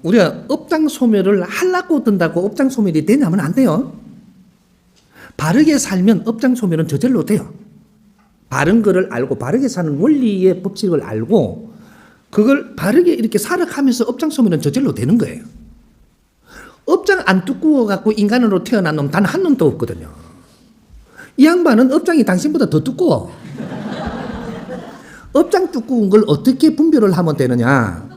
우리가 업장 소멸을 하려고 든다고 업장 소멸이 되냐면 안 돼요. 바르게 살면 업장 소멸은 저절로 돼요. 바른 거를 알고 바르게 사는 원리의 법칙을 알고 그걸 바르게 이렇게 살아가면서 업장 소멸은 저절로 되는 거예요. 업장 안 두꺼워 갖고 인간으로 태어난 놈 단 한 놈도 없거든요. 이 양반은 업장이 당신보다 더 두꺼워. 업장 두꺼운 걸 어떻게 분별을 하면 되느냐?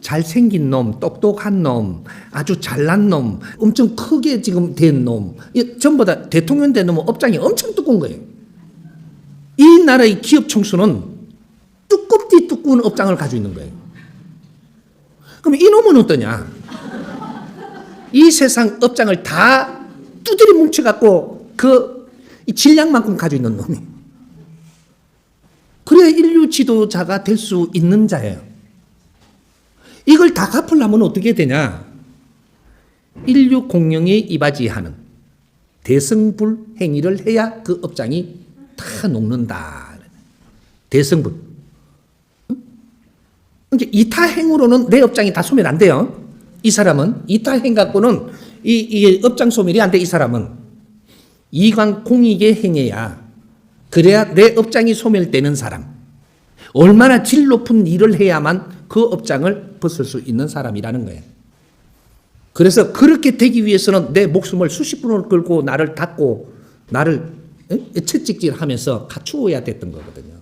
잘생긴 놈, 똑똑한 놈, 아주 잘난 놈, 엄청 크게 지금 된 놈, 전부 다 대통령 된 놈은 업장이 엄청 두꺼운 거예요. 이 나라의 기업 총수는 두껍디 두꺼운 업장을 가지고 있는 거예요. 그럼 이 놈은 어떠냐? 이 세상 업장을 다 두드리 뭉쳐갖고 그 질량만큼 가지고 있는 놈이. 그래야 인류 지도자가 될 수 있는 자예요. 이걸 다 갚으려면 어떻게 되냐? 인류 공영에 이바지하는 대성불 행위를 해야 그 업장이 다 녹는다. 대성불. 그러니까 이타행으로는 내 업장이 다 소멸 안 돼요. 이 사람은 이타행 갖고는 이 업장 소멸이 안 돼. 이 사람은 이관 공익에 행해야 그래야 내 업장이 소멸되는 사람. 얼마나 질 높은 일을 해야만 그 업장을 벗을 수 있는 사람이라는 거예요. 그래서 그렇게 되기 위해서는 내 목숨을 수십 분을 끌고 나를 닫고 나를 채찍질하면서 갖추어야 됐던 거거든요.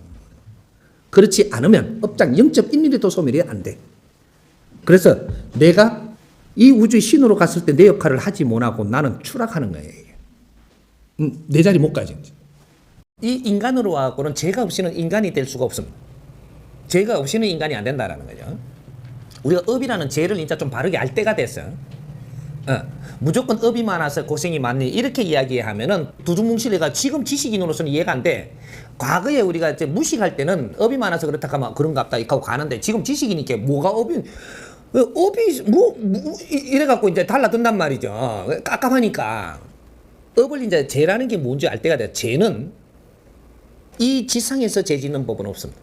그렇지 않으면 업장 0.1mm도 소멸이 안 돼. 그래서 내가 이 우주의 신으로 갔을 때 내 역할을 하지 못하고 나는 추락하는 거예요. 내 자리 못 가지. 이 인간으로 와갖고는 죄가 없이는 인간이 될 수가 없습니다. 죄가 없이는 인간이 안 된다라는 거죠. 우리가 업이라는 죄를 진짜 좀 바르게 알 때가 됐어요. 무조건 업이 많아서 고생이 많니 이렇게 이야기하면은 두두뭉실해가 지금 지식인으로서는 이해가 안 돼. 과거에 우리가 이제 무식할 때는 업이 많아서 그렇다 하면 그런갑다 이렇게 하고 가는데 지금 지식이니까 뭐가 업이 이래갖고 이제 달라든단 말이죠. 깝깝하니까 업을 이제 죄라는 게 뭔지 알 때가 돼. 죄는 이 지상에서 죄 짓는 법은 없습니다.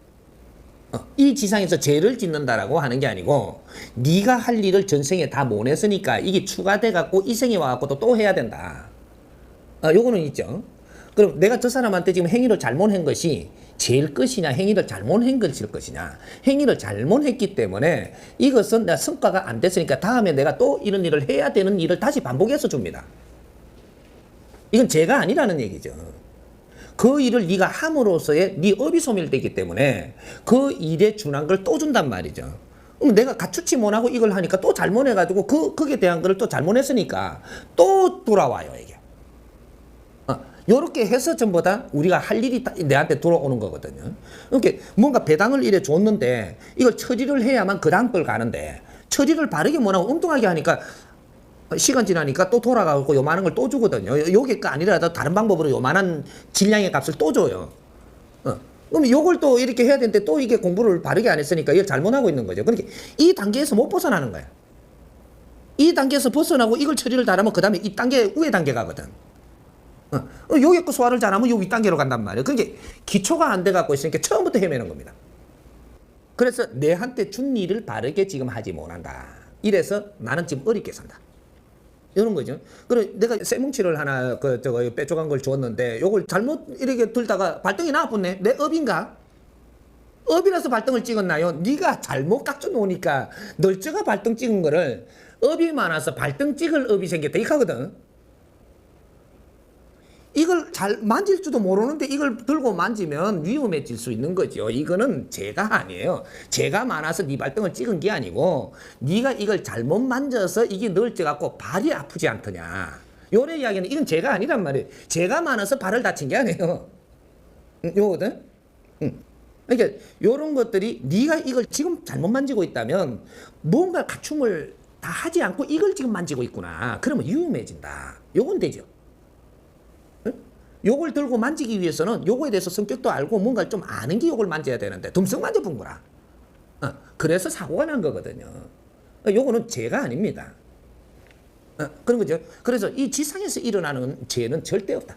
이 지상에서 죄를 짓는다라고 하는 게 아니고 네가 할 일을 전생에 다 못 했으니까 이게 추가돼 갖고 이 생에 와갖고 또 해야 된다. 요거는 있죠. 그럼 내가 저 사람한테 지금 행위를 잘못한 것이 죄일 것이냐 행위를 잘못한 것일 것이냐. 행위를 잘못했기 때문에 이것은 내가 성과가 안 됐으니까 다음에 내가 또 이런 일을 해야 되는 일을 다시 반복해서 줍니다. 이건 죄가 아니라는 얘기죠. 그 일을 네가 함으로써의 네 업이 소멸되기 때문에 그 일에 준한 걸 또 준단 말이죠. 그럼 내가 갖추지 못하고 이걸 하니까 또 잘못해가지고 거기에 대한 걸 또 잘못했으니까 또 돌아와요 이게. 요렇게 해서 전부 다 우리가 할 일이 내한테 돌아오는 거거든요. 그러니까 뭔가 배당을 이래 줬는데 이걸 처리를 해야만 그 다음 걸 가는데 처리를 바르게 못하고 엉뚱하게 하니까 시간 지나니까 또 돌아가고 요만한 걸 또 주거든요. 요게가 아니라도 다른 방법으로 요만한 질량의 값을 또 줘요. 그럼 요걸 또 이렇게 해야 되는데 또 이게 공부를 바르게 안 했으니까 이걸 잘못하고 있는 거죠. 그러니까 이 단계에서 못 벗어나는 거야. 이 단계에서 벗어나고 이걸 처리를 잘하면 그 다음에 이 단계 위에 단계 가거든. 요게 그 소화를 잘하면 요 윗단계로 간단 말이에요. 그게 기초가 안 돼 갖고 있으니까 처음부터 헤매는 겁니다. 그래서 내한테 준 일을 바르게 지금 하지 못한다. 이래서 나는 지금 어렵게 산다. 이런 거죠. 그래 내가 쇠뭉치를 하나 빼쪽한 걸 줬는데 요걸 잘못 이렇게 들다가 발등이 나왔네. 내 업인가? 업이라서 발등을 찍었나요? 네가 잘못 깎여 놓으니까 널쩍아 발등 찍은 거를 업이 많아서 발등 찍을 업이 생겼다 이렇게 하거든. 이걸 잘 만질 줄도 모르는데 이걸 들고 만지면 위험해질 수 있는 거죠. 이거는 죄가 아니에요. 죄가 많아서 네 발등을 찍은 게 아니고 네가 이걸 잘못 만져서 이게 넓져갖고 발이 아프지 않더냐. 요래 이야기는 이건 죄가 아니란 말이에요. 죄가 많아서 발을 다친 게 아니에요. 요거든. 그러니까 요런 것들이 네가 이걸 지금 잘못 만지고 있다면 뭔가 갖춤을 다 하지 않고 이걸 지금 만지고 있구나. 그러면 위험해진다. 요건 되죠. 요걸 들고 만지기 위해서는 요거에 대해서 성격도 알고 뭔가를 좀 아는 게 요걸 만져야 되는데 듬성 만져본 거라. 그래서 사고가 난 거거든요. 요거는 죄가 아닙니다. 그런 거죠. 그래서 이 지상에서 일어나는 죄는 절대 없다.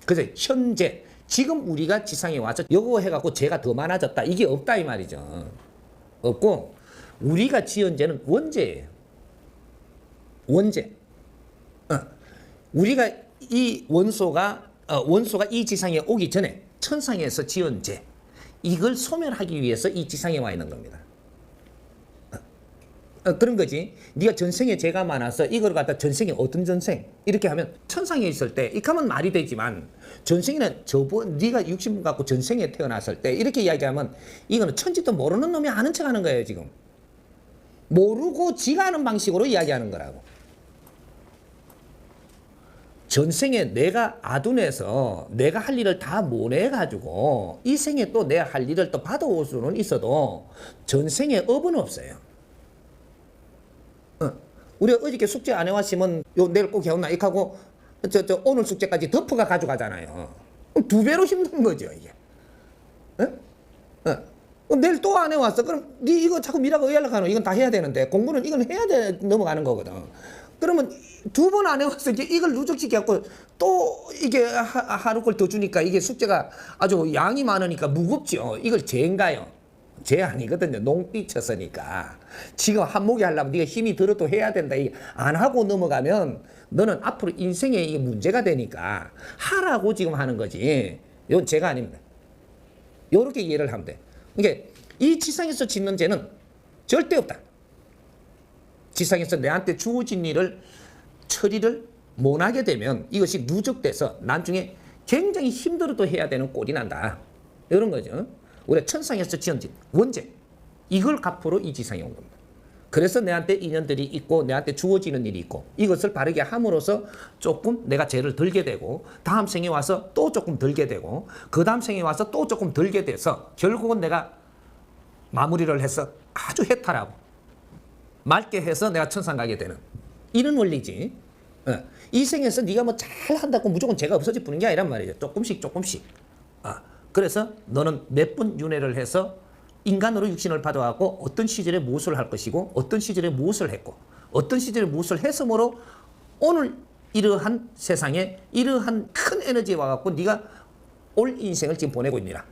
그래서 현재 지금 우리가 지상에 와서 요거 해갖고 죄가 더 많아졌다. 이게 없다 이 말이죠. 없고 우리가 지은 죄는 원죄예요. 원죄. 우리가 이 원소가 이 지상에 오기 전에 천상에서 지은 죄, 이걸 소멸하기 위해서 이 지상에 와 있는 겁니다. 그런 거지. 네가 전생에 죄가 많아서 이걸 갖다 전생에 어떤 전생 이렇게 하면 천상에 있을 때 이렇게 하면 말이 되지만 전생에는 네가 60분 갖고 전생에 태어났을 때 이렇게 이야기하면 이거는 천지도 모르는 놈이 아는 척하는 거예요. 지금 모르고 지가 아는 방식으로 이야기하는 거라고. 전생에 내가 아둔해서 내가 할 일을 다 못 해가지고 이 생에 또 내가 할 일을 또 받아올 수는 있어도 전생에 업은 없어요. 우리가 어저께 숙제 안 해왔으면 내일 꼭 해온나 이렇게 하고 오늘 숙제까지 덮어가 가져가잖아요. 2배로 힘든 거죠 이게. 내일 또 안 해왔어. 그럼 네 이거 자꾸 미라가 의연락하노. 이건 다 해야 되는데 공부는 이건 해야 돼 넘어가는 거거든. 그러면 2번 안 해왔을 때 이걸 누적시켜갖고 또 이게 하루 걸 더 주니까 이게 숙제가 아주 양이 많으니까 무겁죠. 이걸 죄인가요? 죄 아니거든요. 농띠 쳤으니까. 지금 한목에 하려면 네가 힘이 들어도 해야 된다. 이게 안 하고 넘어가면 너는 앞으로 인생에 이게 문제가 되니까 하라고 지금 하는 거지. 이건 죄가 아닙니다. 이렇게 이해를 하면 돼. 그러니까 이 지상에서 짓는 죄는 절대 없다. 지상에서 내한테 주어진 일을 처리를 못하게 되면 이것이 누적돼서 나중에 굉장히 힘들어도 해야 되는 꼴이 난다. 이런 거죠. 우리가 천상에서 지은 원죄, 이걸 갚으러 이 지상에 온 겁니다. 그래서 내한테 인연들이 있고 내한테 주어지는 일이 있고 이것을 바르게 함으로써 조금 내가 죄를 덜게 되고 다음 생에 와서 또 조금 덜게 되고 그 다음 생에 와서 또 조금 덜게 돼서 결국은 내가 마무리를 해서 아주 해탈하고 맑게 해서 내가 천상 가게 되는 이런 원리지. 이 생에서 네가 뭐 잘한다고 무조건 죄가 없어질 뿐인 게 아니란 말이죠. 조금씩. 그래서 너는 몇 번 윤회를 해서 인간으로 육신을 받아갖고 어떤 시절에 무엇을 할 것이고 어떤 시절에 무엇을 했고 어떤 시절에 무엇을 했으므로 오늘 이러한 세상에 이러한 큰 에너지에 와갖고 네가 올 인생을 지금 보내고 있니라.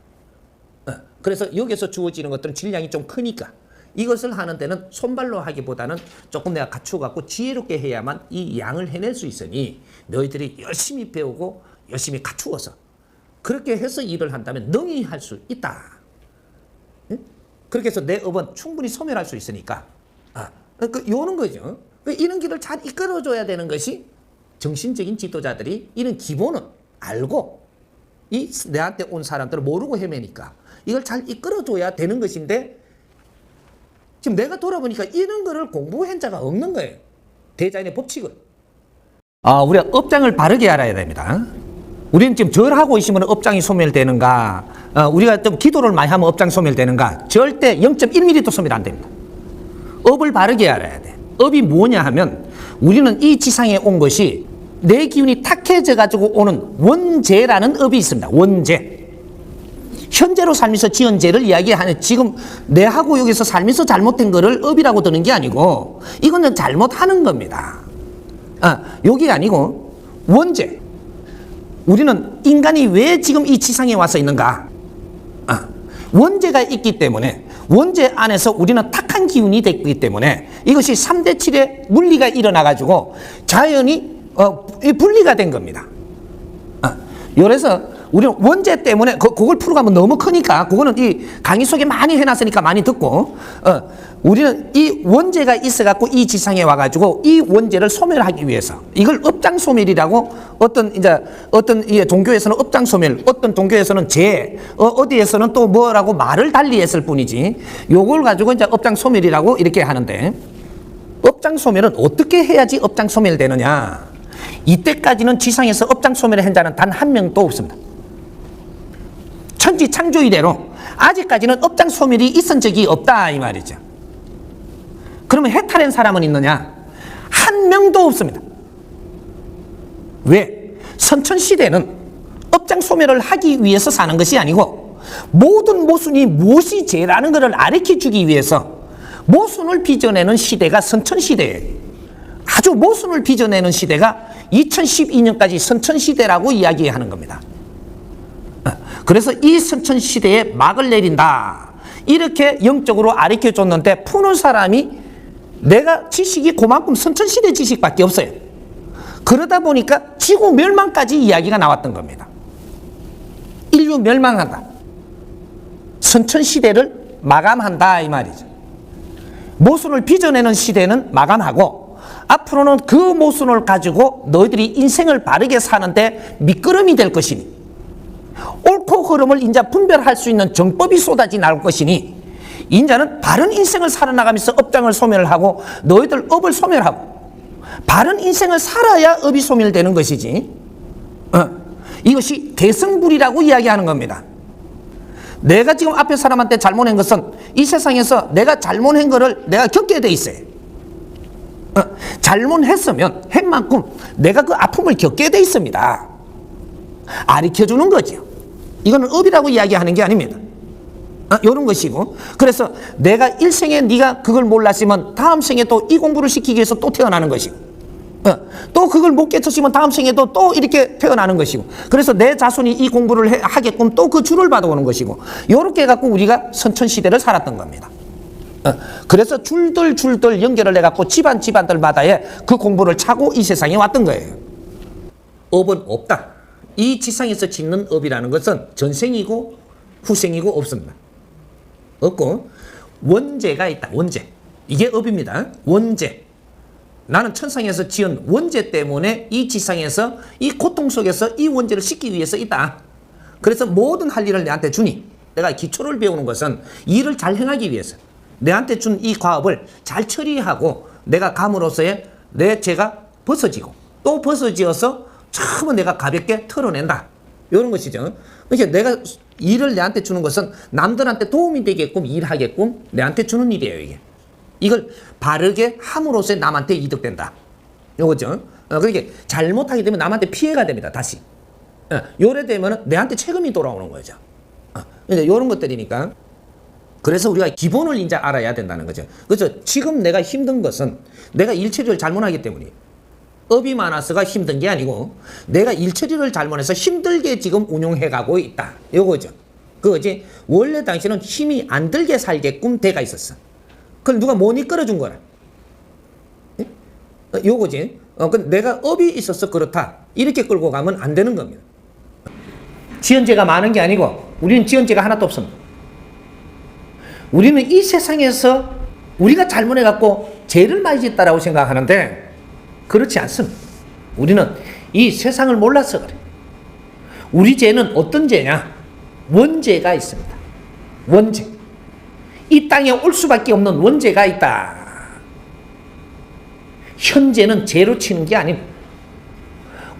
그래서 여기서 주어지는 것들은 질량이 좀 크니까 이것을 하는 데는 손발로 하기보다는 조금 내가 갖추어갖고 지혜롭게 해야만 이 양을 해낼 수 있으니 너희들이 열심히 배우고 열심히 갖추어서 그렇게 해서 일을 한다면 능히 할 수 있다. 그렇게 해서 내 업은 충분히 소멸할 수 있으니까 요는 거죠. 이런 길을 잘 이끌어줘야 되는 것이 정신적인 지도자들이 이런 기본은 알고 이 내한테 온 사람들을 모르고 헤매니까 이걸 잘 이끌어줘야 되는 것인데 지금 내가 돌아보니까 이런 거를 공부한 자가 없는 거예요. 대자연의 법칙을. 우리가 업장을 바르게 알아야 됩니다. 우리는 지금 절하고 있으면 업장이 소멸되는가, 우리가 좀 기도를 많이 하면 업장 소멸되는가, 절대 0.1mm도 소멸 안 됩니다. 업을 바르게 알아야 돼. 업이 뭐냐 하면 우리는 이 지상에 온 것이 내 기운이 탁해져 가지고 오는 원죄라는 업이 있습니다. 원죄. 현재로 살면서 지은 죄를 이야기하는 지금 내하고 여기서 살면서 잘못된 거를 업이라고 드는 게 아니고 이거는 잘못하는 겁니다. 여기 아니고 원죄. 우리는 인간이 왜 지금 이 지상에 와서 있는가? 원죄가 있기 때문에 원죄 안에서 우리는 탁한 기운이 됐기 때문에 이것이 3대 7의 물리가 일어나가지고 자연이 분리가 된 겁니다. 그래서 우리는 원죄 때문에 그걸 풀어가면 너무 크니까 그거는 이 강의 속에 많이 해놨으니까 많이 듣고 우리는 이 원죄가 있어갖고 이 지상에 와가지고 이 원죄를 소멸하기 위해서 이걸 업장소멸이라고 어떤 종교에서는 업장소멸, 어떤 종교에서는 죄, 어디에서는 또 뭐라고 말을 달리했을 뿐이지 요걸 가지고 이제 업장소멸이라고 이렇게 하는데 업장소멸은 어떻게 해야지 업장소멸되느냐? 이때까지는 지상에서 업장소멸을 한 자는 단 한 명도 없습니다. 천지 창조 이래로 아직까지는 업장소멸이 있은 적이 없다 이 말이죠. 그러면 해탈한 사람은 있느냐? 한 명도 없습니다. 왜? 선천시대는 업장소멸을 하기 위해서 사는 것이 아니고 모든 모순이 무엇이 죄라는 것을 가르쳐주기 위해서 모순을 빚어내는 시대가 선천시대예요. 아주 모순을 빚어내는 시대가 2012년까지 선천시대라고 이야기하는 겁니다. 그래서 이 선천시대에 막을 내린다. 이렇게 영적으로 가르쳐 줬는데 푸는 사람이 내가 지식이 그만큼 선천시대 지식밖에 없어요. 그러다 보니까 지구 멸망까지 이야기가 나왔던 겁니다. 인류 멸망한다. 선천시대를 마감한다 이 말이죠. 모순을 빚어내는 시대는 마감하고 앞으로는 그 모순을 가지고 너희들이 인생을 바르게 사는데 미끄럼이 될 것이니 옳고 그름을 이제 분별할 수 있는 정법이 쏟아져 나올 것이니 인자는 바른 인생을 살아나가면서 업장을 소멸하고 너희들 업을 소멸하고 바른 인생을 살아야 업이 소멸되는 것이지. 이것이 대성불이라고 이야기하는 겁니다. 내가 지금 앞에 사람한테 잘못한 것은 이 세상에서 내가 잘못한 것을 내가 겪게 돼 있어요. 잘못했으면 한 만큼 내가 그 아픔을 겪게 돼 있습니다. 가르쳐주는 거죠. 이거는 업이라고 이야기하는 게 아닙니다. 이런 것이고, 그래서 내가 일생에 네가 그걸 몰랐으면 다음 생에 또 이 공부를 시키기 위해서 또 태어나는 것이고, 또 그걸 못 깨쳤으면 다음 생에도 또 이렇게 태어나는 것이고, 그래서 내 자손이 이 공부를 하게끔 또 그 줄을 받아오는 것이고, 이렇게 해갖고 우리가 선천시대를 살았던 겁니다. 그래서 줄들 연결을 해갖고 집안들마다에 그 공부를 차고 이 세상에 왔던 거예요. 업은 없다. 이 지상에서 짓는 업이라는 것은 전생이고 후생이고 없습니다. 없고 원죄가 있다. 원죄. 이게 업입니다. 원죄. 나는 천상에서 지은 원죄 때문에 이 지상에서 이 고통 속에서 이 원죄를 씻기 위해서 있다. 그래서 모든 할 일을 내한테 주니 내가 기초를 배우는 것은 일을 잘 행하기 위해서 내한테 준 이 과업을 잘 처리하고 내가 감으로써의 내 죄가 벗어지고 또 벗어지어서 처음 내가 가볍게 털어낸다. 이런 것이죠. 그러니까 내가 일을 내한테 주는 것은 남들한테 도움이 되게끔 일하게끔 내한테 주는 일이에요. 이게. 이걸 바르게 함으로써 남한테 이득된다. 요거죠. 그러니까 잘못하게 되면 남한테 피해가 됩니다. 다시. 요래 되면 내한테 책임이 돌아오는 거죠. 이런 것들이니까. 그래서 우리가 기본을 이제 알아야 된다는 거죠. 그래서 지금 내가 힘든 것은 내가 일 처리를 잘못하기 때문이에요. 업이 많아서가 힘든 게 아니고 내가 일 처리를 잘못해서 힘들게 지금 운용해가고 있다. 요거죠. 그거지. 원래 당신은 힘이 안 들게 살게끔 돼가 있었어. 그걸 누가 못 이끌어준 거라. 요거지. 내가 업이 있어서 그렇다. 이렇게 끌고 가면 안 되는 겁니다. 지연죄가 많은 게 아니고 우리는 지연죄가 하나도 없습니다. 우리는 이 세상에서 우리가 잘못해갖고 죄를 많이 짓다라고 생각하는데 그렇지 않습니다. 우리는 이 세상을 몰라서 그래. 우리 죄는 어떤 죄냐? 원죄가 있습니다. 원죄. 이 땅에 올 수밖에 없는 원죄가 있다. 현재는 죄로 치는 게 아닙니다.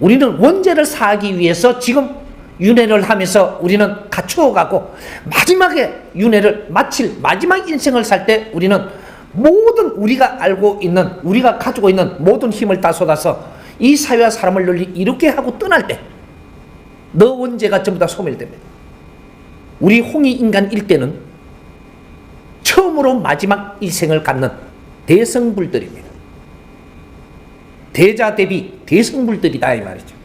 우리는 원죄를 사하기 위해서 지금 윤회를 하면서 우리는 갖추어가고 마지막에 윤회를 마칠 마지막 인생을 살 때 우리는 모든 우리가 알고 있는 우리가 가지고 있는 모든 힘을 다 쏟아서 이 사회와 사람을 널리 이렇게 하고 떠날 때 너 원죄가 전부 다 소멸됩니다. 우리 홍익인간 일대는 처음으로 마지막 일생을 갖는 대성불들입니다. 대자 대비 대성불들이다 이 말이죠.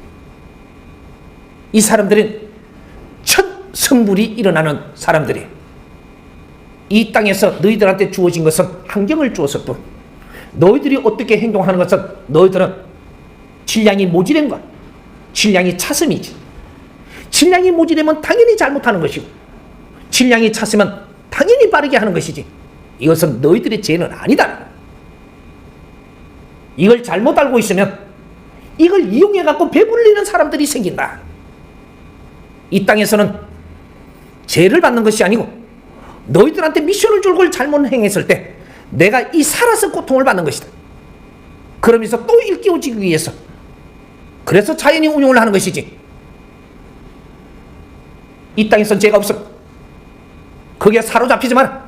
이 사람들은 첫 성불이 일어나는 사람들이에요. 이 땅에서 너희들한테 주어진 것은 환경을 주었을 뿐 너희들이 어떻게 행동하는 것은 너희들은 질량이 모질한 것, 질량이 차슴이지. 질량이 모질하면 당연히 잘못하는 것이고 질량이 찼으면 당연히 빠르게 하는 것이지. 이것은 너희들의 죄는 아니다. 이걸 잘못 알고 있으면 이걸 이용해갖고 배불리는 사람들이 생긴다. 이 땅에서는 죄를 받는 것이 아니고 너희들한테 미션을 줄 걸 잘못 행했을 때 내가 이 살아서 고통을 받는 것이다. 그러면서 또 일깨워지기 위해서 그래서 자연이 운용을 하는 것이지. 이 땅에서는 죄가 없어. 거기에 사로잡히지 마라.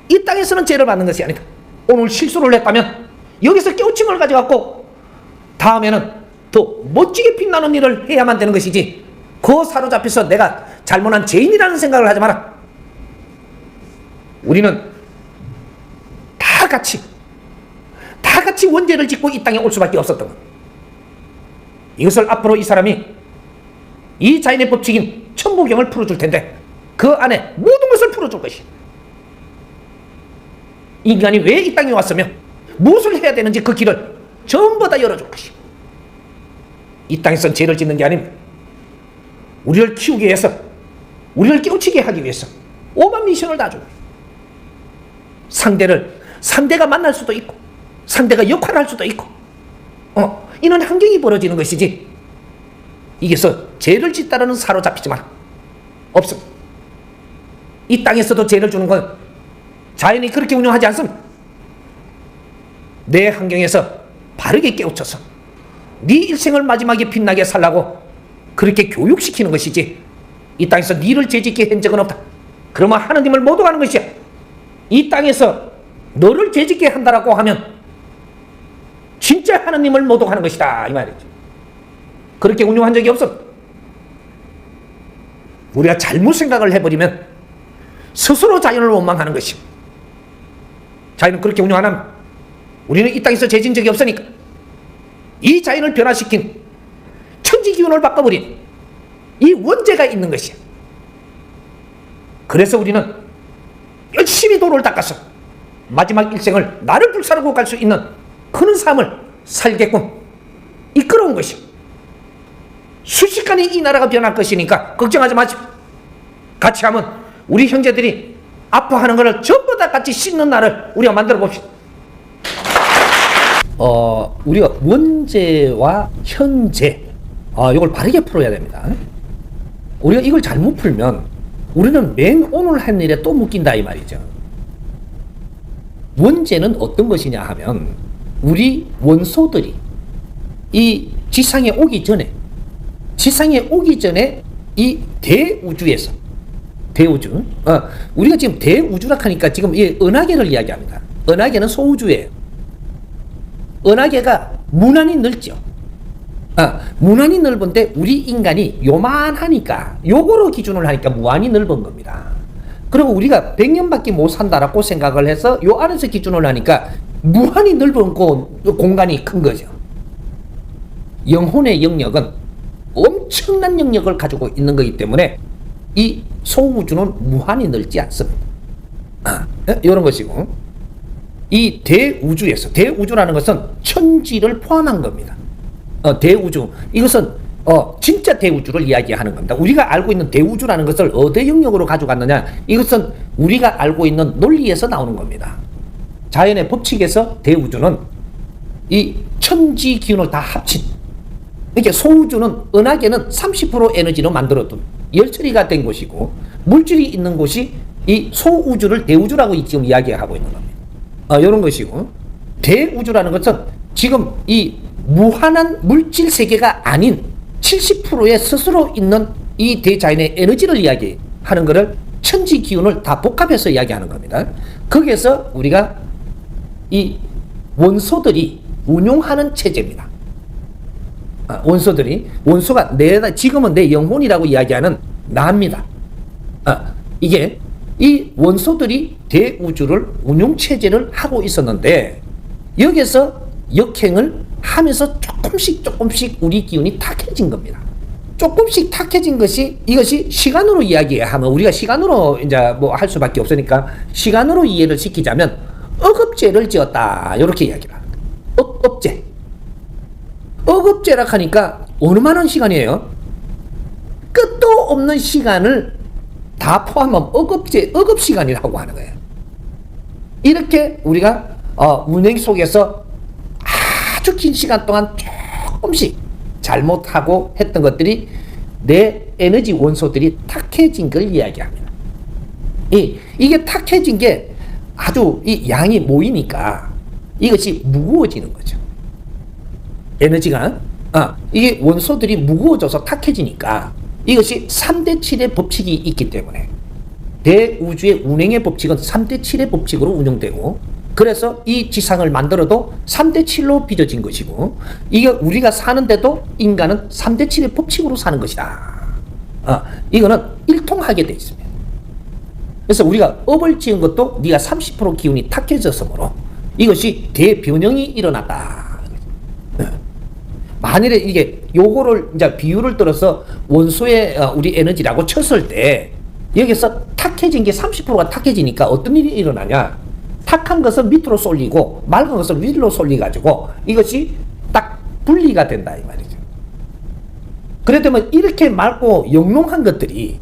이 땅에서는 죄를 받는 것이 아니다. 오늘 실수를 했다면 여기서 깨우친 걸 가져갖고 다음에는 더 멋지게 빛나는 일을 해야만 되는 것이지 그 사로잡혀서 내가 잘못한 죄인이라는 생각을 하지 마라. 우리는 다 같이 원죄를 짓고 이 땅에 올 수밖에 없었던 것. 이것을 앞으로 이 사람이 이 자연의 법칙인 천부경을 풀어줄 텐데 그 안에 모든 것을 풀어줄 것이. 인간이 왜 이 땅에 왔으며 무엇을 해야 되는지 그 길을 전부 다 열어줄 것이요. 이 땅에선 죄를 짓는 게 아닙니다. 우리를 키우기 위해서, 우리를 깨우치게 하기 위해서 오만 미션을 다 주고, 상대가 만날 수도 있고 상대가 역할을 할 수도 있고, 이런 환경이 벌어지는 것이지, 이게서 죄를 짓다라는 사로잡히지 마라. 없습니다. 이 땅에서도 죄를 주는 건 자연이 그렇게 운영하지 않습니다. 내 환경에서 바르게 깨우쳐서 네 일생을 마지막에 빛나게 살라고 그렇게 교육시키는 것이지, 이 땅에서 네를 죄짓게 한 적은 없다. 그러면 하나님을 못 오가는 것이야. 이 땅에서 너를 죄짓게 한다라고 하면 진짜 하나님을 못 오가는 것이다, 이 말이죠. 그렇게 운영한 적이 없어. 우리가 잘못 생각을 해버리면 스스로 자연을 원망하는 것이요. 자연은 그렇게 운영 안 합니다. 우리는 이 땅에서 죄진 적이 없으니까 이 자연을 변화시킨 천지 기운을 바꿔버린 이 원죄가 있는 것이야. 그래서 우리는 열심히 도를 닦아서 마지막 일생을 나를 불사르고 갈 수 있는 그런 삶을 살게끔 이끌어온 것이야. 순식간에 이 나라가 변할 것이니까 걱정하지 마십시오. 같이 하면 우리 형제들이 아파하는 것을 전부 다 같이 씻는 날을 우리가 만들어 봅시다. 우리가 원죄와 현재, 이걸 바르게 풀어야 됩니다. 우리가 이걸 잘못 풀면 우리는 맨 오늘 한 일에 또 묶인다, 이 말이죠. 원죄는 어떤 것이냐 하면, 우리 원소들이 이 지상에 오기 전에 이 대우주에서, 대우주, 우리가 지금 대우주라 하니까 지금 이 은하계를 이야기합니다. 은하계는 소우주예요. 은하계가 무난히 넓죠. 무난히 넓은데 우리 인간이 요만하니까, 요거로 기준을 하니까 무한히 넓은 겁니다. 그리고 우리가 100년밖에 못 산다라고 생각을 해서 요 안에서 기준을 하니까 무한히 넓은 공간이 큰 거죠. 영혼의 영역은 엄청난 영역을 가지고 있는 거기 때문에 이 소우주는 무한히 넓지 않습니다. 이런 것이고, 이 대우주에서, 대우주라는 것은 천지를 포함한 겁니다. 대우주, 이것은 진짜 대우주를 이야기하는 겁니다. 우리가 알고 있는 대우주라는 것을 어디 영역으로 가져갔느냐, 이것은 우리가 알고 있는 논리에서 나오는 겁니다. 자연의 법칙에서 대우주는 이 천지 기운을 다 합친, 이렇게 소우주는, 은하계는 30% 에너지로 만들어둔 열처리가 된 곳이고, 물질이 있는 곳이 이 소우주를 대우주라고 지금 이야기하고 있는 겁니다. 이런 것이고, 대우주라는 것은 지금 이 무한한 물질 세계가 아닌 70%의 스스로 있는 이 대자연의 에너지를 이야기하는 것을 천지 기운을 다 복합해서 이야기하는 겁니다. 거기에서 우리가 이 원소들이 운용하는 체제입니다. 원소가 지금은 내 영혼이라고 이야기하는 나입니다. 이게 이 원소들이 대우주를 운용체제를 하고 있었는데, 여기서 역행을 하면서 조금씩 우리 기운이 탁해진 겁니다. 조금씩 탁해진 이것이 시간으로 이야기하면, 우리가 시간으로 이제 뭐 할 수밖에 없으니까 시간으로 이해를 시키자면, 억압죄를 지었다, 이렇게 이야기를 합니다. 억압죄라 하니까 얼마나 시간이에요? 끝도 없는 시간을 다 포함하면 억압시간이라고 하는 거예요. 이렇게 우리가 운행 속에서 아주 긴 시간 동안 조금씩 잘못하고 했던 것들이 내 에너지 원소들이 탁해진 걸 이야기합니다. 이게 탁해진 게 아주 이 양이 모이니까 이것이 무거워지는 거죠. 에너지가, 이게 원소들이 무거워져서 탁해지니까, 이것이 3대7의 법칙이 있기 때문에 대우주의 운행의 법칙은 3대7의 법칙으로 운영되고, 그래서 이 지상을 만들어도 3대7로 빚어진 것이고, 이게 우리가 사는데도 인간은 3대7의 법칙으로 사는 것이다. 이거는 일통하게 되어 있습니다. 그래서 우리가 업을 지은 것도 네가 30% 기운이 탁해졌으므로 이것이 대변형이 일어났다. 만일에 이게 요거를 이제 비율을 들어서 원소의 우리 에너지라고 쳤을 때, 여기서 탁해진 게 30%가 탁해지니까 어떤 일이 일어나냐? 탁한 것은 밑으로 쏠리고 맑은 것은 위로 쏠리가지고 이것이 딱 분리가 된다 이 말이죠. 그래 되면 이렇게 맑고 영롱한 것들이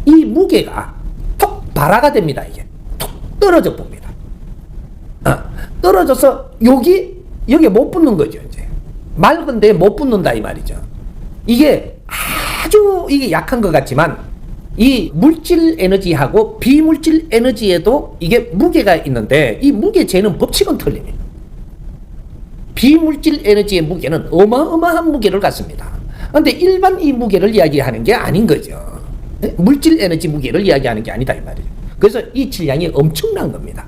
이 무게가 톡 발화가 됩니다. 이게 톡 떨어져 봅니다. 떨어져서 여기에 못 붙는 거죠. 이제 맑은데 못 붙는다 이 말이죠. 이게 아주 이게 약한 것 같지만 이 물질 에너지하고 비물질 에너지에도 이게 무게가 있는데 이 무게 재는 법칙은 틀립니다. 비물질 에너지의 무게는 어마어마한 무게를 갖습니다. 그런데 일반 이 무게를 이야기하는 게 아닌 거죠. 물질 에너지 무게를 이야기하는 게 아니다 이 말이죠. 그래서 이 질량이 엄청난 겁니다.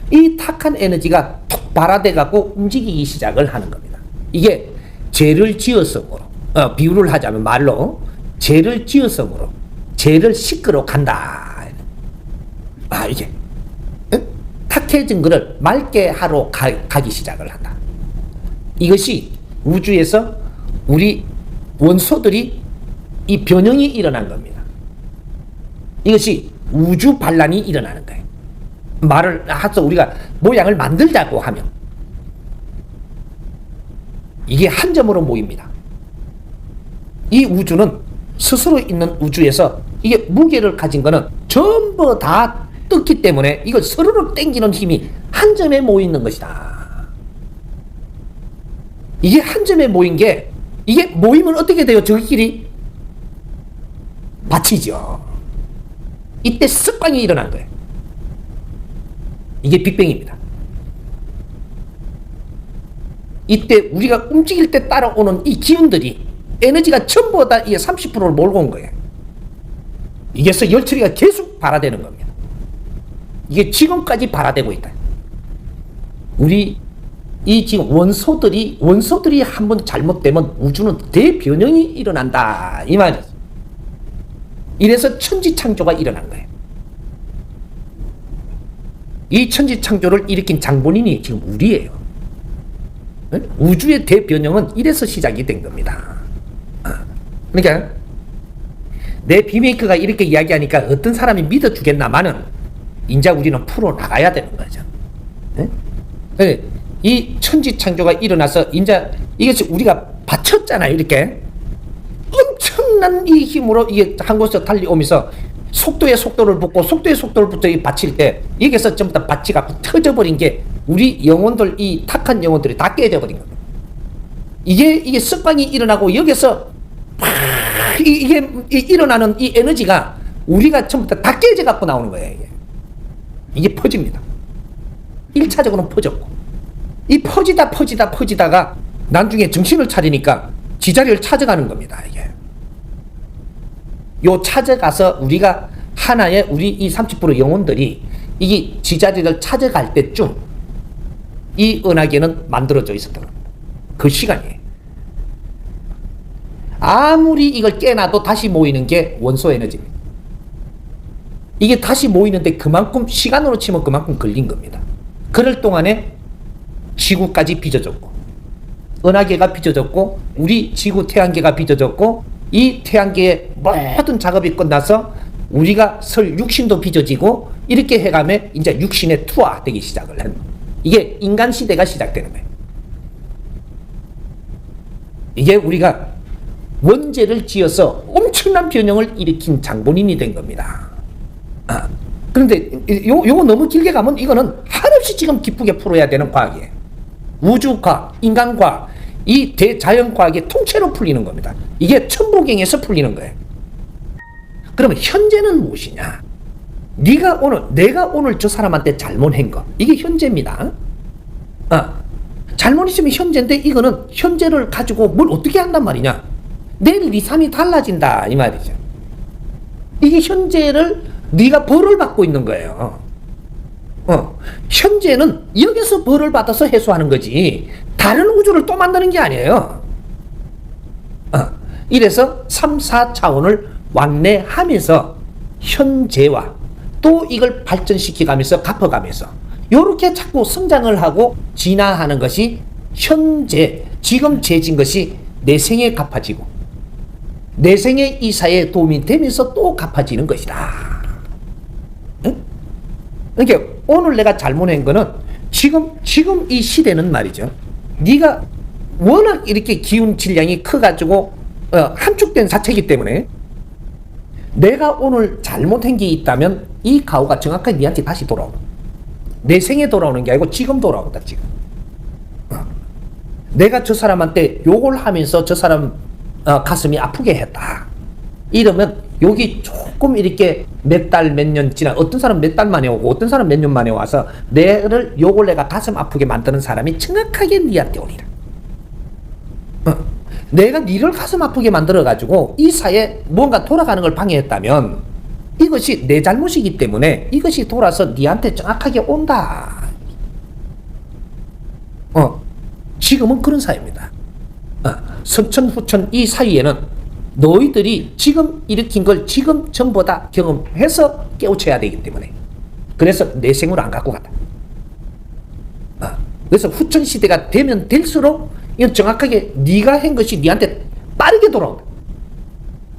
이 탁한 에너지가 톡 발화돼 갖고 움직이기 시작을 하는 겁니다. 이게 죄를 지어성으로 비유를 하자면 말로 죄를 지어성으로 죄를 씻으러 간다. 이게 탁해진 것을 맑게 하러 가기 시작을 한다. 이것이 우주에서 우리 원소들이 이 변형이 일어난 겁니다. 이것이 우주 반란이 일어나는 거예요. 말을 해서 우리가 모양을 만들자고 하면 이게 한 점으로 모입니다. 이 우주는 스스로 있는 우주에서 이게 무게를 가진 거는 전부 다 떴기 때문에 이걸 서로를 당기는 힘이 한 점에 모이는 것이다. 이게 한 점에 모인 게 이게 모이면 어떻게 돼요? 저희끼리 받치죠. 이때 습관이 일어난 거예요. 이게 빅뱅입니다. 이때 우리가 움직일 때 따라오는 이 기운들이 에너지가 전부 다 이게 30%를 몰고 온 거예요. 이게서 열처리가 계속 발화되는 겁니다. 이게 지금까지 발화되고 있다. 우리 이 지금 원소들이 한번 잘못되면 우주는 대변형이 일어난다 이 말이죠. 이래서 천지창조가 일어난 거예요. 이 천지창조를 일으킨 장본인이 지금 우리예요. 우주의 대변형은 이래서 시작이 된 겁니다. 그러니까 내 비메이커가 이렇게 이야기하니까 어떤 사람이 믿어주겠나마는 이제 우리는 풀어나가야 되는 거죠. 이 천지창조가 일어나서 이제 이것이 우리가 받쳤잖아요. 이렇게 엄청난 이 힘으로 이게 한 곳에서 달려오면서 속도의 속도를 붙고 속도의 속도를 붙어 받칠 때 여기서 전부 다 받치가 터져버린 게 우리 영혼들 이 탁한 영혼들이 다 깨져버린 겁니다. 이게 습관이 일어나고 여기서 이게 일어나는 이 에너지가 우리가 전부 다 깨져 갖고 나오는 거예요. 이게 퍼집니다. 1차적으로는 퍼졌고 이 퍼지다가 나중에 정신을 차리니까 지자리를 찾아가는 겁니다. 이게 요 찾아가서 우리가 하나의 우리 이 30% 영혼들이 이게 지자리를 찾아갈 때쯤 이 은하계는 만들어져 있었던 겁니다. 그 시간이에요. 아무리 이걸 깨놔도 다시 모이는 게 원소 에너지입니다. 이게 다시 모이는데 그만큼 시간으로 치면 그만큼 걸린 겁니다. 그럴 동안에 지구까지 빚어졌고 은하계가 빚어졌고 우리 지구 태양계가 빚어졌고 이 태양계의 모든 작업이 끝나서 우리가 설 육신도 빚어지고 이렇게 해가면 이제 육신의 투하되기 시작을 합니다. 이게 인간 시대가 시작되는 거예요. 이게 우리가 원죄를 지어서 엄청난 변형을 일으킨 장본인이 된 겁니다. 그런데 요거 너무 길게 가면 이거는 한없이 지금 기쁘게 풀어야 되는 과학이에요. 우주과학, 인간과학, 이 대자연과학의 통째로 풀리는 겁니다. 이게 천부경에서 풀리는 거예요. 그러면 현재는 무엇이냐? 내가 오늘 저 사람한테 잘못한 거, 이게 현재입니다. 잘못했으면 현재인데 이거는 현재를 가지고 뭘 어떻게 한단 말이냐? 내일 2, 3이 달라진다 이 말이죠. 이게 현재를 네가 벌을 받고 있는 거예요. 현재는 여기서 벌을 받아서 해소하는 거지 다른 우주를 또 만드는 게 아니에요. 이래서 3, 4차원을 왕래하면서 현재와 또 이걸 발전시켜가면서 갚아가면서 요렇게 자꾸 성장을 하고 진화하는 것이 현재 지금 재진 것이 내 생에 갚아지고 내 생의 이사에 도움이 되면서 또 갚아지는 것이다. 그러니까 오늘 내가 잘못한 거는 지금 이 시대는 말이죠. 네가 워낙 이렇게 기운 질량이 커가지고 함축된 사체이기 때문에 내가 오늘 잘못한 게 있다면 이 가오가 정확하게 네한테 다시 돌아온다. 내 생에 돌아오는 게 아니고 지금 돌아온다. 지금. 내가 저 사람한테 욕을 하면서 저 사람 가슴이 아프게 했다. 이러면 여기 조금 이렇게 몇 달, 몇 년 지나, 어떤 사람 몇 달 만에 오고 어떤 사람 몇 년 만에 와서 욕을 내가 가슴 아프게 만드는 사람이 정확하게 니한테 오리라. 내가 니를 가슴 아프게 만들어가지고 이 사회에 뭔가 돌아가는 걸 방해했다면 이것이 내 잘못이기 때문에 이것이 돌아서 니한테 정확하게 온다. 지금은 그런 사회입니다. 선천, 후천 이 사이에는 너희들이 지금 일으킨 걸 지금 전부 다 경험해서 깨우쳐야 되기 때문에 그래서 내 생으로 안 갖고 간다. 그래서 후천 시대가 되면 될수록 이건 정확하게 네가 한 것이 네한테 빠르게 돌아온다.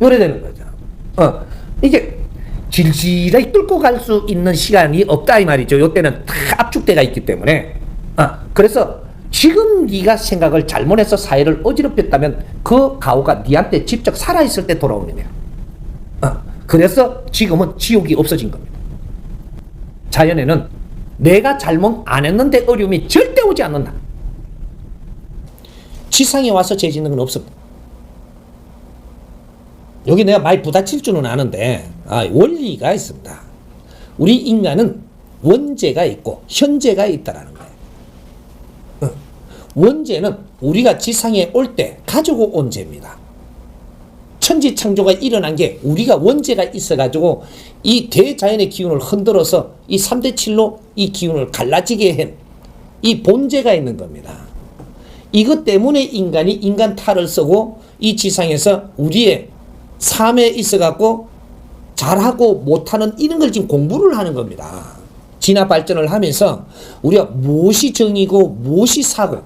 요래 되는 거죠. 이게 질질하게 뚫고 갈 수 있는 시간이 없다 이 말이죠. 요때는 다 압축대가 있기 때문에. 그래서 지금 네가 생각을 잘못해서 사회를 어지럽혔다면 그 가오가 네한테 직접 살아있을 때 돌아오는 거야. 그래서 지금은 지옥이 없어진 겁니다. 자연에는 내가 잘못 안 했는데 어려움이 절대 오지 않는다. 지상에 와서 죄 짓는 건 없습니다. 여기 내가 많이 부딪힐 줄은 아는데 원리가 있습니다. 우리 인간은 원죄가 있고 현재가 있다라는 거예요. 원죄는 우리가 지상에 올 때 가지고 온 죄입니다. 천지창조가 일어난 게 우리가 원죄가 있어가지고 이 대자연의 기운을 흔들어서 이 3대 7로 이 기운을 갈라지게 한 이 본죄가 있는 겁니다. 이것 때문에 인간이 인간 탈을 쓰고 이 지상에서 우리의 삶에 있어갖고 잘하고 못하는 이런 걸 지금 공부를 하는 겁니다. 진화 발전을 하면서 우리가 무엇이 정이고 무엇이 사고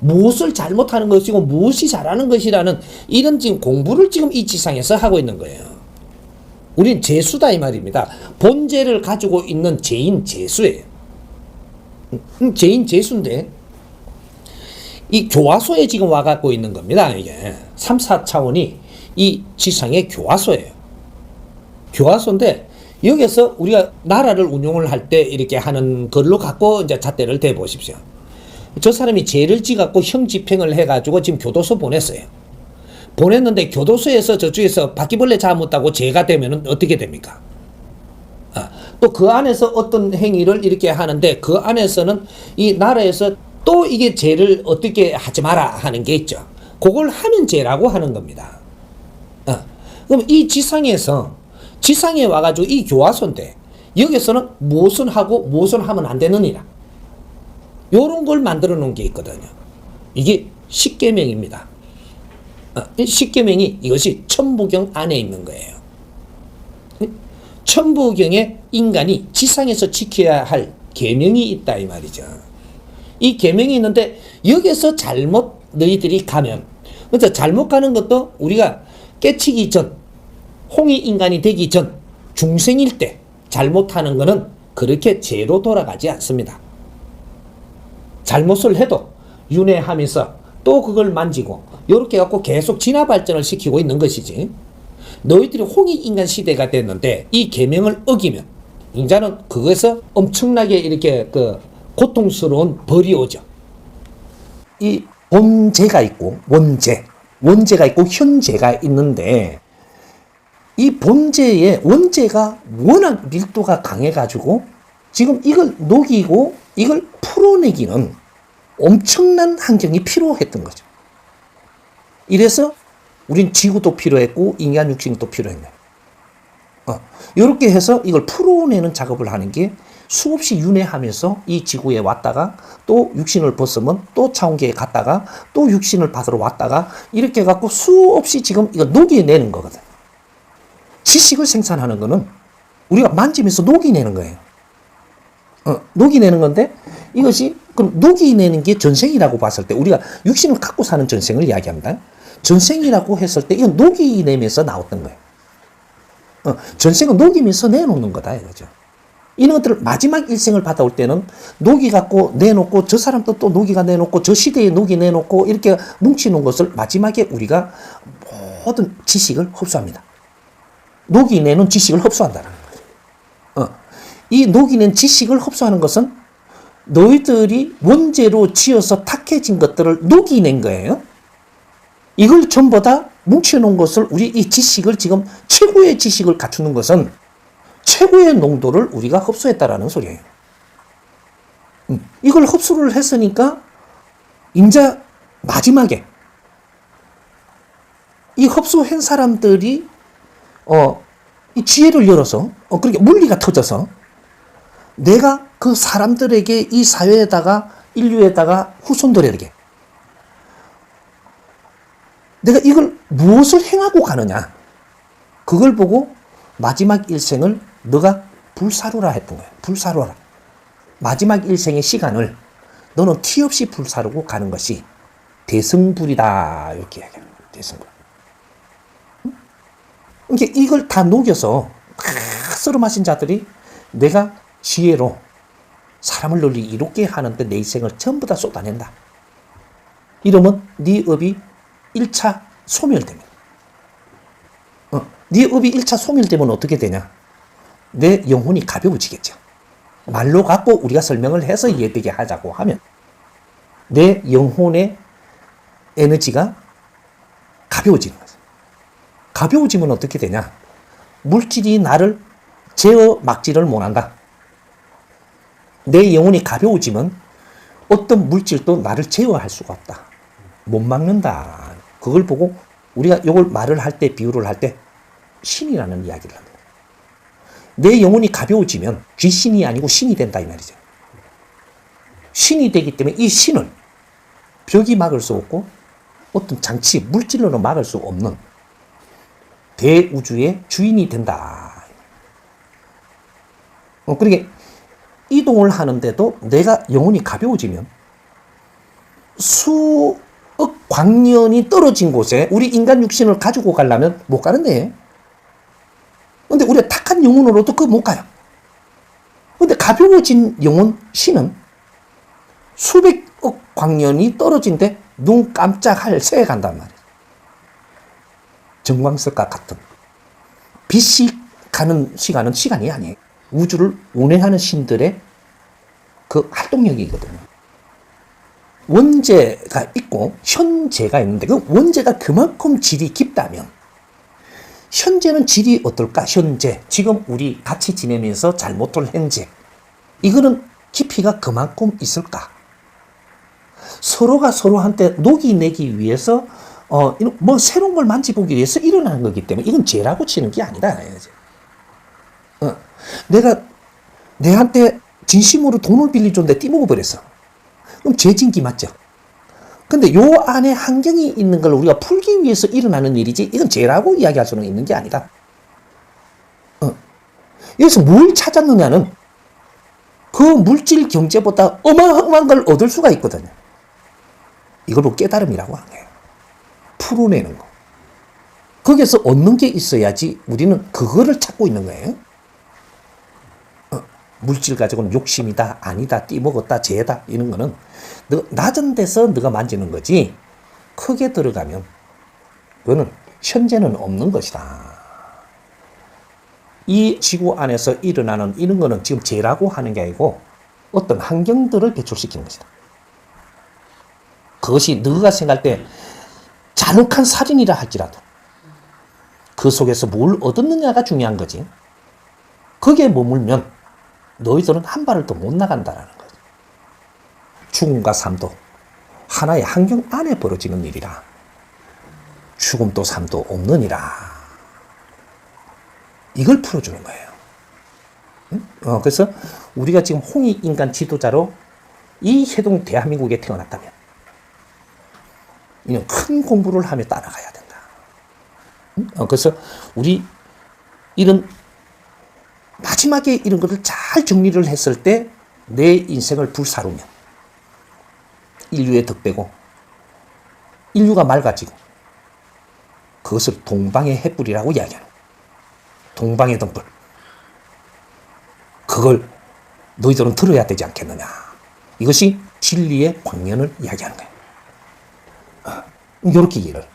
무엇을 잘못하는 것이고 무엇이 잘하는 것이라는 이런 지금 공부를 지금 이 지상에서 하고 있는 거예요. 우린 재수다 이 말입니다. 본죄를 가지고 있는 죄인 재수예요. 죄인 재수인데 이 교화소에 지금 와갖고 있는 겁니다. 이게 3, 4차원이 이 지상의 교화소예요. 교화소인데 여기서 우리가 나라를 운용을 할 때 이렇게 하는 걸로 갖고 이제 잣대를 대 보십시오. 저 사람이 죄를 지갖고 형 집행을 해가지고 지금 교도소 보냈어요. 보냈는데 교도소에서 저쪽에서 바퀴벌레 잡았다고 죄가 되면 어떻게 됩니까? 또 그 안에서 어떤 행위를 이렇게 하는데 그 안에서는 이 나라에서 또 이게 죄를 어떻게 하지 마라 하는 게 있죠. 그걸 하면 죄라고 하는 겁니다. 그럼 이 지상에 와가지고 이 교화소인데 여기서는 무엇은 하고 무엇은 하면 안 되느니라. 요런 걸 만들어 놓은 게 있거든요. 이게 십계명입니다. 이 십계명이 이것이 천부경 안에 있는 거예요. 천부경에 인간이 지상에서 지켜야 할 계명이 있다 이 말이죠. 이 계명이 있는데 여기서 잘못 너희들이 가면 그래서 잘못 가는 것도 우리가 깨치기 전 홍위 인간이 되기 전 중생일 때 잘못하는 것은 그렇게 죄로 돌아가지 않습니다. 잘못을 해도 윤회하면서 또 그걸 만지고 이렇게 갖고 계속 진화 발전을 시키고 있는 것이지. 너희들이 홍위 인간 시대가 됐는데 이 계명을 어기면 인자는 그것에서 엄청나게 이렇게 그 고통스러운 벌이 오죠. 이 본죄가 있고 원죄가 있고 현죄가 있는데 이 본죄의 원죄가 워낙 밀도가 강해가지고 지금 이걸 녹이고 이걸 풀어내기는 엄청난 환경이 필요했던 거죠. 이래서 우린 지구도 필요했고 인간 육신도 필요했네. 이렇게 해서 이걸 풀어내는 작업을 하는 게 수없이 윤회하면서 이 지구에 왔다가 또 육신을 벗으면 또 차원계에 갔다가 또 육신을 받으러 왔다가 이렇게 해갖고 수없이 지금 이거 녹여내는 거거든. 지식을 생산하는 거는 우리가 만지면서 녹여내는 거예요. 녹여내는 건데 이것이 그럼 녹여내는 게 전생이라고 봤을 때 우리가 육신을 갖고 사는 전생을 이야기합니다. 전생이라고 했을 때 이건 녹여내면서 나왔던 거예요. 전생은 녹이면서 내놓는 거다 이거죠. 이런 것들을 마지막 일생을 받아올 때는 녹이 갖고 내놓고 저 사람도 또 녹이가 내놓고 저 시대에 녹이 내놓고 이렇게 뭉치는 것을 마지막에 우리가 모든 지식을 흡수합니다. 녹이 내는 지식을 흡수한다는 거죠. 이 녹이 낸 지식을 흡수하는 것은 너희들이 원죄로 지어서 탁해진 것들을 녹이 낸 거예요. 이걸 전부 다 뭉쳐놓은 것을 우리 이 지식을 지금 최고의 지식을 갖추는 것은 최고의 농도를 우리가 흡수했다라는 소리예요. 이걸 흡수를 했으니까 이제 마지막에 이 흡수한 사람들이 이 지혜를 열어서 그렇게 물리가 터져서 내가 그 사람들에게 이 사회에다가 인류에다가 후손들에게 내가 이걸 무엇을 행하고 가느냐 그걸 보고 마지막 일생을 너가 불사르라 했던 거예요. 불사르라. 마지막 일생의 시간을 너는 티 없이 불사르고 가는 것이 대승불이다 이렇게 이야기하는 거예요. 대승불. 그러니까 이걸 다 녹여서 썰어 마신 자들이 내가 지혜로 사람을 널리 이롭게 하는데 내 인생을 전부 다 쏟아낸다. 이러면 네 업이 1차 소멸됩니다. 네 업이 1차 소멸되면 어떻게 되냐? 내 영혼이 가벼워지겠죠. 말로 갖고 우리가 설명을 해서 이해되게 하자고 하면 내 영혼의 에너지가 가벼워지는 거죠. 가벼워지면 어떻게 되냐? 물질이 나를 제어 막지를 못한다. 내 영혼이 가벼워지면 어떤 물질도 나를 제어할 수가 없다. 못 막는다. 그걸 보고 우리가 이걸 말을 할 때, 비유를 할 때 신이라는 이야기를 합니다. 내 영혼이 가벼워지면 귀신이 아니고 신이 된다 이 말이죠. 신이 되기 때문에 이 신을 벽이 막을 수 없고 어떤 장치, 물질로는 막을 수 없는 대우주의 주인이 된다. 그러니까 이동을 하는데도 내가 영혼이 가벼워지면 수억 광년이 떨어진 곳에 우리 인간 육신을 가지고 가려면 못 가는데 근데 우리가 탁한 영혼으로도 그 못 가요. 근데 가벼워진 영혼, 신은 수백억 광년이 떨어진데 눈 깜짝할 새에 간단 말이에요. 정광석과 같은 빛이 가는 시간은 시간이 아니에요. 우주를 운행하는 신들의 그 활동력이거든요. 원죄가 있고 현재가 있는데 그 원죄가 그만큼 질이 깊다면 현재는 질이 어떨까? 현재 지금 우리 같이 지내면서 잘못을 현재 이거는 깊이가 그만큼 있을까? 서로가 서로한테 녹이 내기 위해서 뭐 새로운 걸 만져보기 위해서 일어나는 거기 때문에 이건 죄라고 치는 게 아니다. 내가 내한테 진심으로 돈을 빌려줬는데 띠먹어버렸어. 그럼 죄진기 맞죠? 근데 요 안에 환경이 있는 걸 우리가 풀기 위해서 일어나는 일이지 이건 죄라고 이야기할 수는 있는 게 아니다. 여기서 뭘 찾았느냐는 그 물질 경제보다 어마어마한 걸 얻을 수가 있거든요. 이걸 보고 깨달음이라고 하는 거예요. 풀어내는 거. 거기서 얻는 게 있어야지 우리는 그거를 찾고 있는 거예요. 물질 가지고는 욕심이다, 아니다, 띠먹었다, 죄다 이런 거는 낮은 데서 너가 만지는 거지 크게 들어가면 그거는 현재는 없는 것이다. 이 지구 안에서 일어나는 이런 거는 지금 죄라고 하는 게 아니고 어떤 환경들을 배출시키는 것이다. 그것이 너가 생각할 때 잔혹한 살인이라 할지라도 그 속에서 뭘 얻었느냐가 중요한 거지. 거기에 머물면 너희들은 한 발을 더 못 나간다라는 거죠. 죽음과 삶도 하나의 환경 안에 벌어지는 일이라. 죽음도 삶도 없느니라. 이걸 풀어주는 거예요. 그래서 우리가 지금 홍익인간 지도자로 이 해동 대한민국에 태어났다면 이는 큰 공부를 하며 따라가야 된다. 그래서 우리 이런 마지막에 이런 것을 잘 정리를 했을 때 내 인생을 불사르면 인류의 덕배고 인류가 맑아지고 그것을 동방의 햇불이라고 이야기하는 동방의 등불. 그걸 너희들은 들어야 되지 않겠느냐. 이것이 진리의 광면을 이야기하는 거예요. 이렇게 이해를.